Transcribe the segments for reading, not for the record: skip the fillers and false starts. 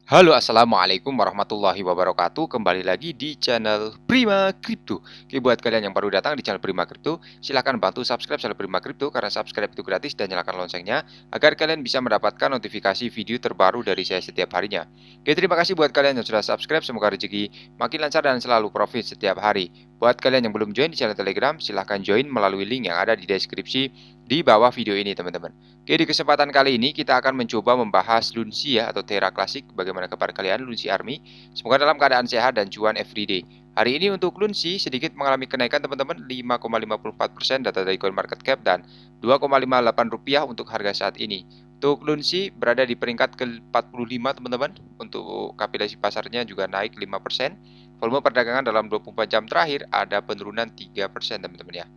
Halo, assalamualaikum warahmatullahi wabarakatuh. Kembali lagi di channel Prima Crypto. Oke, buat kalian yang baru datang di channel Prima Crypto, silahkan bantu subscribe channel Prima Crypto karena subscribe itu gratis dan nyalakan loncengnya agar kalian bisa mendapatkan notifikasi video terbaru dari saya setiap harinya. Oke, terima kasih buat kalian yang sudah subscribe. Semoga rezeki makin lancar dan selalu profit setiap hari. Buat kalian yang belum join di channel Telegram, silahkan join melalui link yang ada di deskripsi di bawah video ini, teman-teman. Oke, di kesempatan kali ini kita akan mencoba membahas Lunsi ya atau Terra Classic. Bagaimana kabar kalian Lunsi Army? Semoga dalam keadaan sehat dan cuan everyday. Hari ini untuk Lunsi sedikit mengalami kenaikan teman-teman 5,54% data dari CoinMarketCap dan 2,58 rupiah untuk harga saat ini. Untuk Lunsi berada di peringkat ke-45 teman-teman. Untuk kapitalisasi pasarnya juga naik 5%. Volume perdagangan dalam 24 jam terakhir ada penurunan 3% teman-teman ya.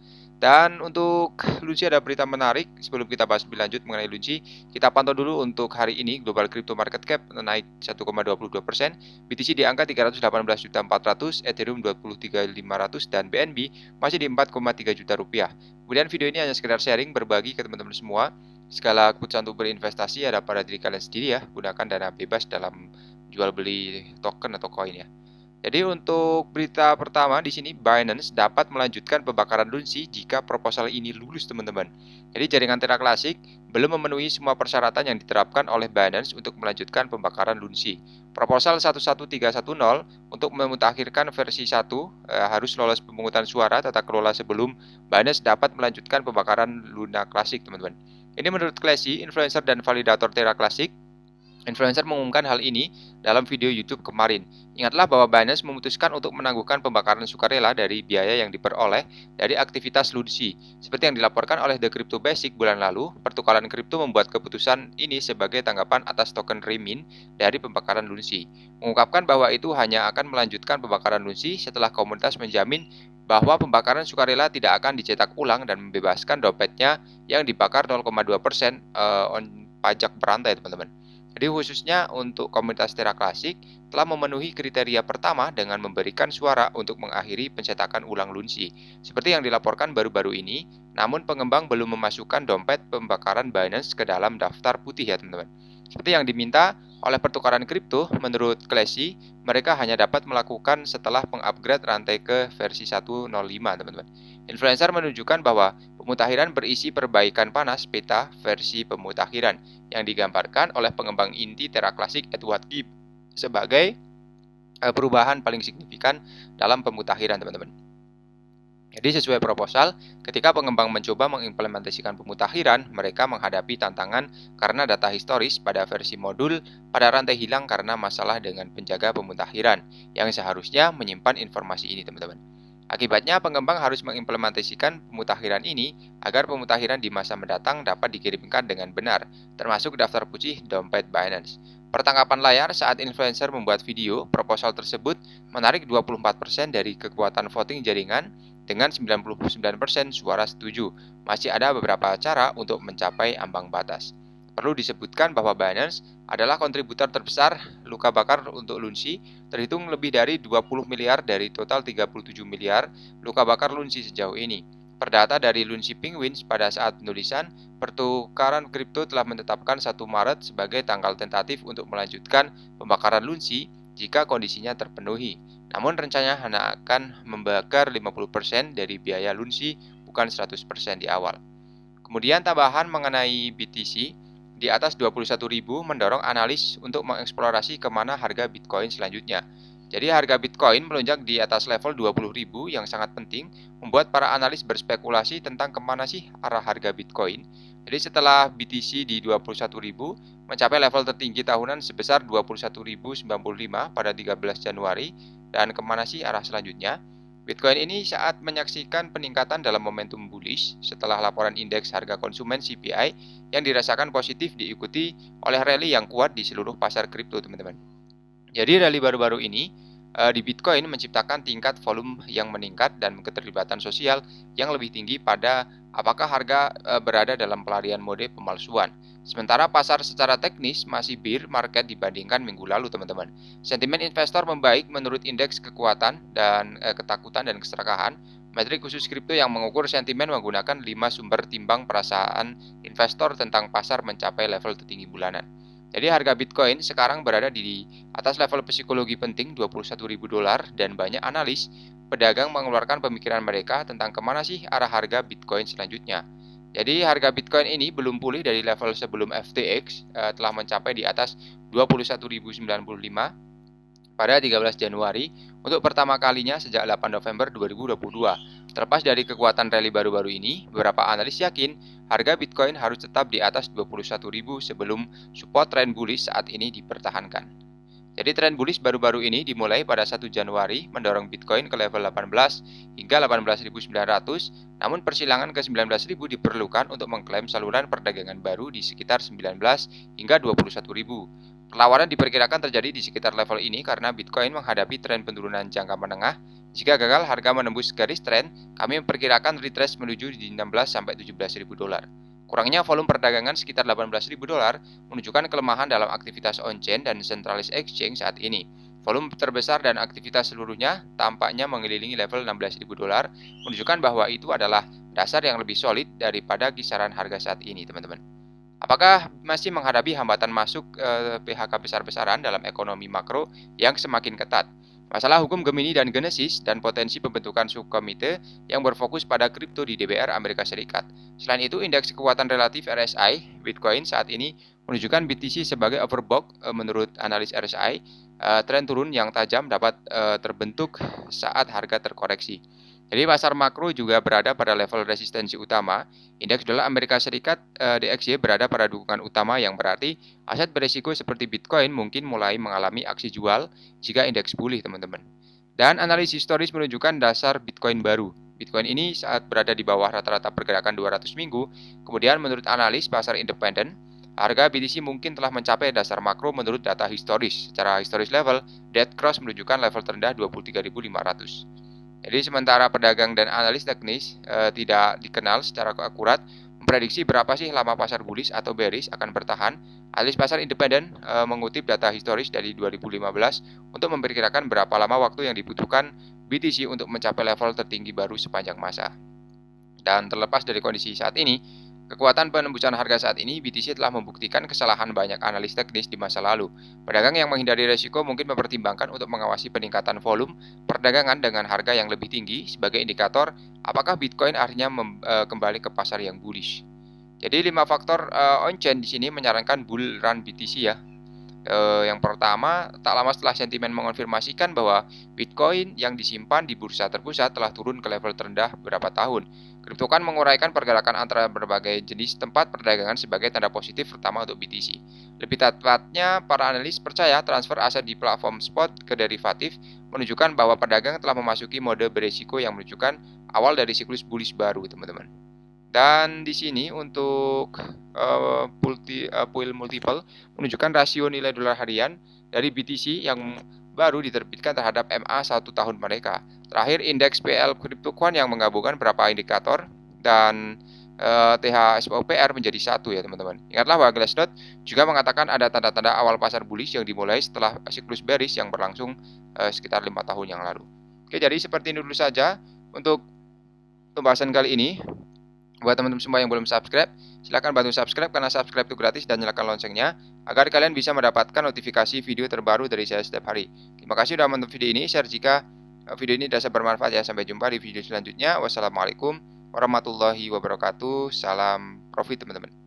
Dan untuk Lunsi ada berita menarik. Sebelum kita bahas lebih lanjut mengenai Lunsi, kita pantau dulu untuk hari ini global crypto market cap naik 1,22%, BTC di angka 318.400, Ethereum 23.500 dan BNB masih di 4,3 juta rupiah. Kemudian video ini hanya sekedar sharing berbagi ke teman-teman semua. Segala keputusan untuk berinvestasi ada pada diri kalian sendiri ya. Gunakan dana bebas dalam jual beli token atau koin ya. Jadi untuk berita pertama di sini Binance dapat melanjutkan pembakaran Lunsi jika proposal ini lulus teman-teman. Jadi jaringan Terra Classic belum memenuhi semua persyaratan yang diterapkan oleh Binance untuk melanjutkan pembakaran Lunsi. Proposal 11310 untuk memutakhirkan versi 1 harus lolos pemungutan suara tata kelola sebelum Binance dapat melanjutkan pembakaran Luna Classic teman-teman. Ini menurut Classy, influencer dan validator Terra Classic. Influencer mengumumkan hal ini dalam video YouTube kemarin. Ingatlah bahwa Binance memutuskan untuk menangguhkan pembakaran sukarela dari biaya yang diperoleh dari aktivitas Lunsi. Seperti yang dilaporkan oleh The Crypto Basic bulan lalu, pertukaran kripto membuat keputusan ini sebagai tanggapan atas token Remin dari pembakaran Lunsi. Mengungkapkan bahwa itu hanya akan melanjutkan pembakaran Lunsi setelah komunitas menjamin bahwa pembakaran sukarela tidak akan dicetak ulang dan membebaskan dompetnya yang dibakar 0,2% on pajak berantai, teman-teman. Jadi khususnya untuk komunitas Terra Classic telah memenuhi kriteria pertama dengan memberikan suara untuk mengakhiri pencetakan ulang Lunsi. Seperti yang dilaporkan baru-baru ini, namun pengembang belum memasukkan dompet pembakaran Binance ke dalam daftar putih ya teman-teman. Seperti yang diminta oleh pertukaran kripto, menurut Classy, mereka hanya dapat melakukan setelah mengupgrade rantai ke versi 1.05 teman-teman. Influencer menunjukkan bahwa pemutakhiran berisi perbaikan panas peta versi pemutakhiran yang digambarkan oleh pengembang inti Terra Classic Edward Gibb sebagai perubahan paling signifikan dalam pemutakhiran teman-teman. Jadi sesuai proposal, ketika pengembang mencoba mengimplementasikan pemutakhiran, mereka menghadapi tantangan karena data historis pada versi modul pada rantai hilang karena masalah dengan penjaga pemutakhiran yang seharusnya menyimpan informasi ini teman-teman. Akibatnya pengembang harus mengimplementasikan pemutakhiran ini agar pemutakhiran di masa mendatang dapat dikirimkan dengan benar, termasuk daftar putih dompet Binance. Pertangkapan layar saat influencer membuat video, proposal tersebut menarik 24% dari kekuatan voting jaringan dengan 99% suara setuju. Masih ada beberapa cara untuk mencapai ambang batas. Perlu disebutkan bahwa Binance adalah kontributor terbesar luka bakar untuk Lunsi, terhitung lebih dari 20 miliar dari total 37 miliar luka bakar Lunsi sejauh ini. Perdata dari Lunsi Penguins pada saat penulisan, pertukaran kripto telah menetapkan 1 Maret sebagai tanggal tentatif untuk melanjutkan pembakaran Lunsi jika kondisinya terpenuhi. Namun rencananya hanya akan membakar 50% dari biaya Lunsi, bukan 100% di awal. Kemudian tambahan mengenai BTC, di atas 21.000 mendorong analis untuk mengeksplorasi kemana harga Bitcoin selanjutnya. Jadi harga Bitcoin melonjak di atas level 20.000 yang sangat penting, membuat para analis berspekulasi tentang kemana sih arah harga Bitcoin. Jadi setelah BTC di 21.000, mencapai level tertinggi tahunan sebesar 21.095 pada 13 Januari, dan kemana sih arah selanjutnya? Bitcoin ini saat menyaksikan peningkatan dalam momentum bullish setelah laporan indeks harga konsumen CPI yang dirasakan positif diikuti oleh rally yang kuat di seluruh pasar kripto, teman-teman. Jadi rally baru-baru ini di Bitcoin menciptakan tingkat volume yang meningkat dan keterlibatan sosial yang lebih tinggi pada apakah harga berada dalam pelarian mode pemalsuan. Sementara pasar secara teknis masih bear market dibandingkan minggu lalu, teman-teman. Sentimen investor membaik menurut indeks kekuatan dan ketakutan dan keserakahan. Metrik khusus kripto yang mengukur sentimen menggunakan 5 sumber timbang perasaan investor tentang pasar mencapai level tertinggi bulanan. Jadi harga Bitcoin sekarang berada di atas level psikologi penting $21.000 dan banyak analis pedagang mengeluarkan pemikiran mereka tentang kemana sih arah harga Bitcoin selanjutnya. Jadi harga Bitcoin ini belum pulih dari level sebelum FTX telah mencapai di atas 21.095 pada 13 Januari untuk pertama kalinya sejak 8 November 2022. Terlepas dari kekuatan rally baru-baru ini, beberapa analis yakin harga Bitcoin harus tetap di atas 21.000 sebelum support tren bullish saat ini dipertahankan. Jadi tren bullish baru-baru ini dimulai pada 1 Januari mendorong Bitcoin ke level 18 hingga 18.900, namun persilangan ke 19.000 diperlukan untuk mengklaim saluran perdagangan baru di sekitar 19 hingga 21.000. Perlawanan diperkirakan terjadi di sekitar level ini karena Bitcoin menghadapi tren penurunan jangka menengah. Jika gagal harga menembus garis tren, kami memperkirakan retrace menuju di 16 sampai 17.000 dolar. Kurangnya volume perdagangan sekitar 18.000 dolar menunjukkan kelemahan dalam aktivitas on-chain dan centralized exchange saat ini. Volume terbesar dan aktivitas seluruhnya tampaknya mengelilingi level 16.000 dolar, menunjukkan bahwa itu adalah dasar yang lebih solid daripada kisaran harga saat ini, teman-teman. Apakah masih menghadapi hambatan masuk PHK besar-besaran dalam ekonomi makro yang semakin ketat? Masalah hukum Gemini dan Genesis dan potensi pembentukan subkomite yang berfokus pada kripto di DBR Amerika Serikat. Selain itu, indeks kekuatan relatif RSI Bitcoin saat ini menunjukkan BTC sebagai overbought. Menurut analis RSI, tren turun yang tajam dapat terbentuk saat harga terkoreksi. Jadi pasar makro juga berada pada level resistensi utama. Indeks dolar Amerika Serikat DXY berada pada dukungan utama yang berarti aset berisiko seperti Bitcoin mungkin mulai mengalami aksi jual jika indeks pulih, teman-teman. Dan analisis historis menunjukkan dasar Bitcoin baru. Bitcoin ini saat berada di bawah rata-rata pergerakan 200 minggu. Kemudian menurut analis pasar independen, harga BTC mungkin telah mencapai dasar makro menurut data historis. Secara historis level, dead cross menunjukkan level terendah 23.500. Jadi sementara pedagang dan analis teknis tidak dikenal secara akurat memprediksi berapa sih lama pasar bullish atau bearish akan bertahan, analis pasar independen mengutip data historis dari 2015 untuk memperkirakan berapa lama waktu yang dibutuhkan BTC untuk mencapai level tertinggi baru sepanjang masa. Dan terlepas dari kondisi saat ini, kekuatan penembusan harga saat ini, BTC telah membuktikan kesalahan banyak analis teknis di masa lalu. Pedagang yang menghindari risiko mungkin mempertimbangkan untuk mengawasi peningkatan volume perdagangan dengan harga yang lebih tinggi sebagai indikator apakah Bitcoin akhirnya kembali ke pasar yang bullish. Jadi 5 faktor on-chain di sini menyarankan bull run BTC ya. Yang pertama, tak lama setelah sentimen mengonfirmasikan bahwa Bitcoin yang disimpan di bursa terpusat telah turun ke level terendah beberapa tahun. Kriptokan menguraikan pergerakan antara berbagai jenis tempat perdagangan sebagai tanda positif pertama untuk BTC. Lebih tepatnya, para analis percaya transfer aset di platform spot ke derivatif menunjukkan bahwa pedagang telah memasuki mode beresiko yang menunjukkan awal dari siklus bullish baru, teman-teman. Dan di sini untuk Pull multiple menunjukkan rasio nilai dolar harian dari BTC yang baru diterbitkan terhadap MA 1 tahun mereka. Terakhir, indeks PL CryptoQuant yang menggabungkan beberapa indikator dan THSOPR menjadi satu ya, teman-teman. Ingatlah bahwa Glassnode juga mengatakan ada tanda-tanda awal pasar bullish yang dimulai setelah siklus bearish yang berlangsung sekitar 5 tahun yang lalu. Oke, jadi seperti ini dulu saja untuk pembahasan kali ini. Buat teman-teman semua yang belum subscribe, silahkan bantu subscribe karena subscribe itu gratis dan nyalakan loncengnya agar kalian bisa mendapatkan notifikasi video terbaru dari saya setiap hari. Terima kasih sudah menonton video ini, share jika video ini dirasa bermanfaat ya. Sampai jumpa di video selanjutnya. Wassalamualaikum warahmatullahi wabarakatuh. Salam profit, teman-teman.